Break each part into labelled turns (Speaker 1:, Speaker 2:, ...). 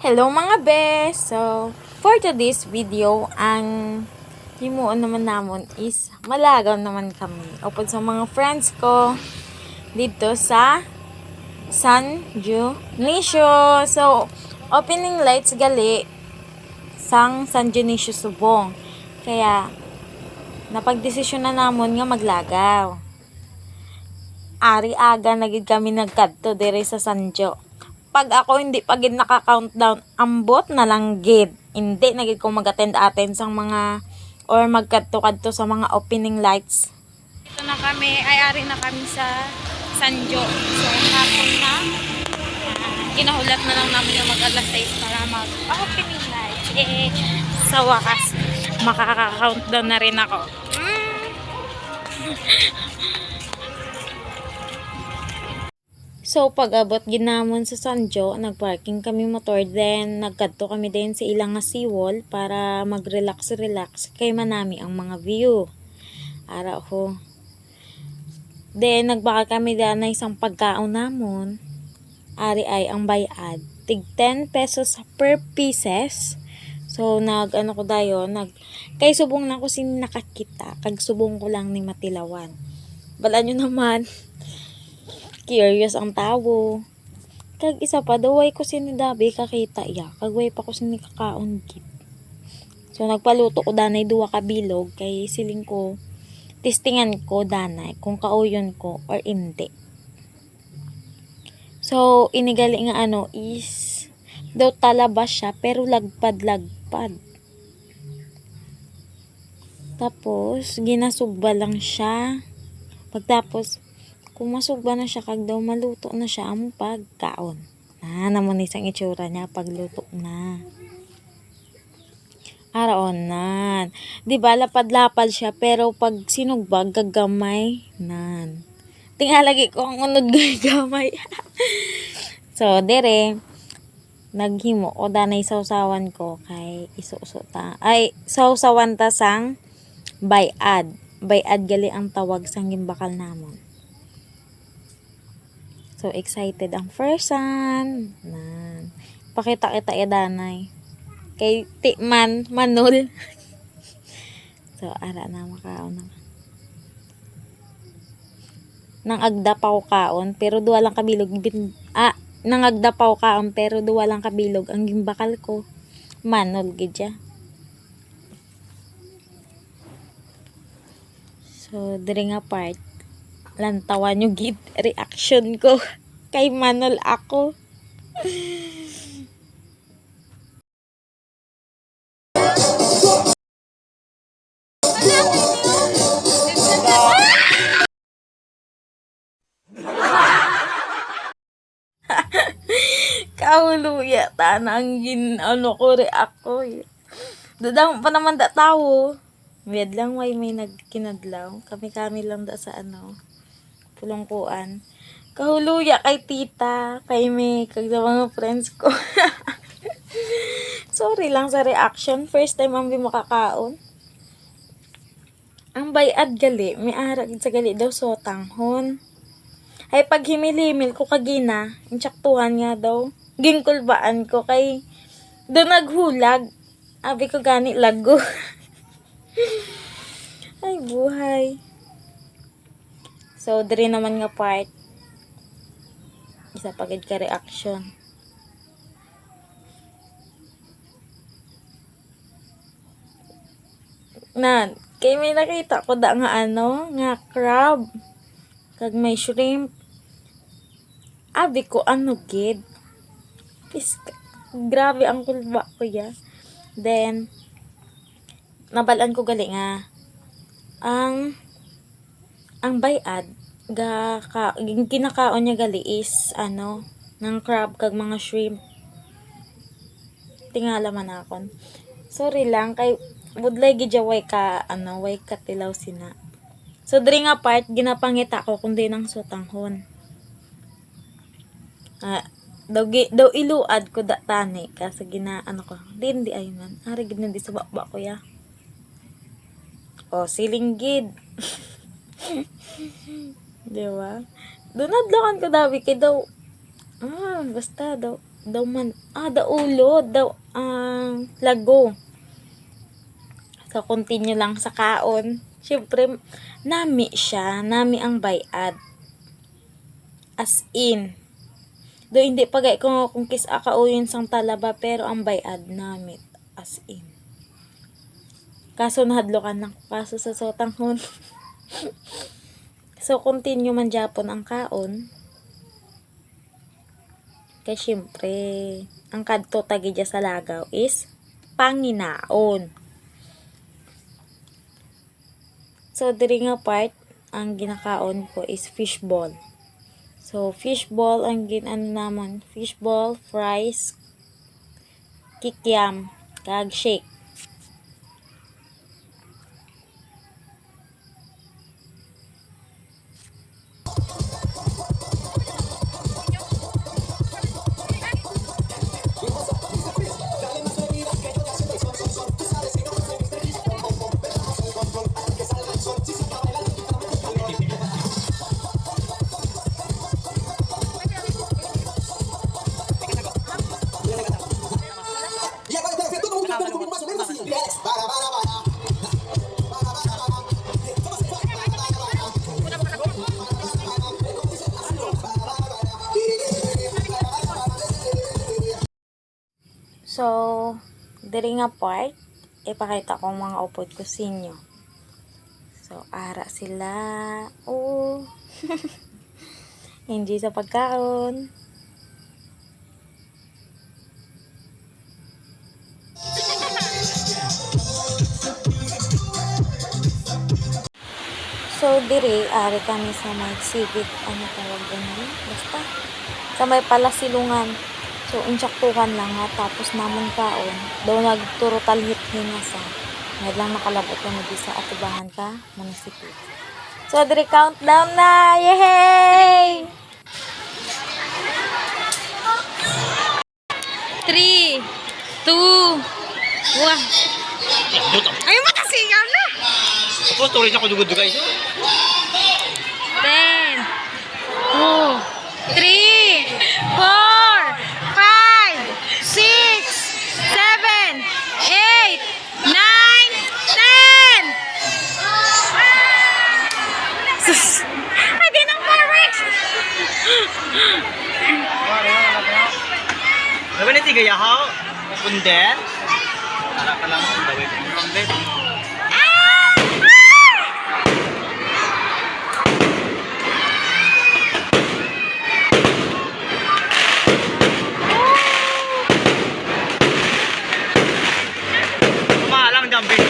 Speaker 1: Hello mga bes! So, for today's video, ang himuon naman namon is malagaw naman kami. Open sa mga friends ko dito sa San Dionisio. So, opening lights gali sang San Dionisio Subong. Kaya, napagdesisyon na namon nga maglagaw. Ari aga na gid kami nagkadto dire sa Sanjo. Pag ako hindi pa gid naka-countdown, ambot na lang gid. Hindi na gid ko mag-attend sang mga or magkadto-kadto sa mga opening lights. Ito na kami, ari na kami sa Sanjo. So, hapon na. Kinahulat na lang namin yung mag-alas 6 para mag-opening lights. Sa wakas, makaka-countdown na rin ako. So, pag-abot ginamon sa Sanjo, nagparking kami motor, then nagkadto kami din sa ilang nga seawall para mag-relax kay manami ang mga view. Ara ko. Then, nagbaka kami dyan na isang pagkaon namon. Ari ay ang bayad. Tig 10 pesos per pieces. So, ano ko dayon, kay subong na ko sin nakakita, kag subong ko lang ni Matilawan. Bala nyo naman, curious ang tawo. Kag isa pa, daway ko sinidabi kakita iya. Kagway pa ko sinikakaon gid. So, nagpaluto ko danay duwa ka bilog kay siling ko. Testingan ko danay kung kauyon ko or hindi. So, inigali nga is daw talabas siya pero lagpad. Tapos, ginasugba lang siya. Pagtapos, kung masugba na siya, kag daw maluto na siya ang pagkaon. Namon isang itsura niya pagluto na. Araonan. Di ba lapad-lapad siya pero pag sinugbag gagamay nan. Tingalagi ko ang unod gamay. So, dire naghimo o danay sawsawan ko kay isuso ta. Ay, sawsawan ta sang bayad. Bayad gali ang tawag sang gimbakal namon. So, excited ang person. Nan. Pakita kita danay. Kay manul. So, ara na makaon na. Nang agdapaw kaon, pero duwa lang kabilog. Nang agdapaw kaon, pero duwa lang kabilog. Ang gimbakal ko, manul gidya. So, diri nga part, lantawan yung gid reaction ko kay manol ako. Kauluya tanang ko react ko. Dadang pa naman da tao. Med lang may nagkinadlaw. Kami lang da sa pulongkuan. Kahuluya kay tita, kay may kag sa mga friends ko. Sorry lang sa reaction. First time ang makakaon. Ang bayad gali, may arag sa gali daw so tanghon. Ay pag himil-himil ko kagina, intsaktuhan nga daw. Gingkulbaan ko kay do naghulag. Abi ko gani lago. Ay buhay. So, diri naman nga part. Isa pagid ka reaction. Kay may nakita ko da nga nga crab. Kag may shrimp. Abi ko gid. Grabe ang kulba ko ya. Then, nabalaan ko gali nga. Ang bayad, kinakaon niya gali is, ng crab kag mga shrimp. Tingala man akon. Sorry lang, kay budlay gidya way ka tilaw sina. So, diri nga part, ginapangita ko kundi ng sutanghon. Daw iluad ko da tani kasi ko. Di ayunan. Ari gid di sa baba ko ya. Siling gid. Di ba? Dunadlakan ko daw kay daw. Basta daw lago. So, continue lang sa kaon. Siyempre, nami siya. Nami ang bayad. As in. Do hindi pa gay ko kung kis akauyon sang talaba, pero ang bayad nami. As in. Kaso nahadlokan lang. Kaso sa sotang hun. So, continue man Japon ang kaon. Kaya siyempre, ang kadto tagidya sa lagaw is panginaon. So, diri nga part, ang ginakaon ko is fishball. So, fishball, ang namon, fishball, fries, kikiam, kag shake. So, diri nga part, ipakita ko mga upod ko sa inyo. So, ara sila. Oh. Hindi sa pagkaon. So, diri, ari kami sa may civic, ano tawag ganyan? Basta, sa may palasilungan. So, insyaktukan lang ha, tapos namon kaon. Daw nagturo talhit hinga sa. Ngayon lang nakalabot kami di sa Atubangan ka, munisipyo. So, diri countdown na! Yehey! 3, 2, 1. Ay, makasigaw na!
Speaker 2: Tapos tuloy siya ko dugod-dugay.
Speaker 1: 10, 2, 3, 4, 5, 6, 7, 8, 9, 10! Sus! Ay, di nang fireworks!
Speaker 2: Diba na tiga yahaw? Kunden? Para ka lang gawin mo yung bed. Mahalang jumping.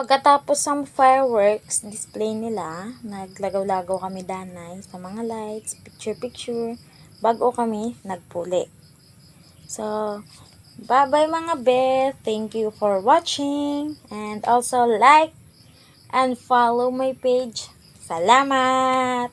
Speaker 1: Pagkatapos ng fireworks display nila, naglagaw-lagaw kami danay sa mga lights, picture-picture, bago kami nagpuli. So, bye-bye mga be. Thank you for watching. And also like and follow my page. Salamat!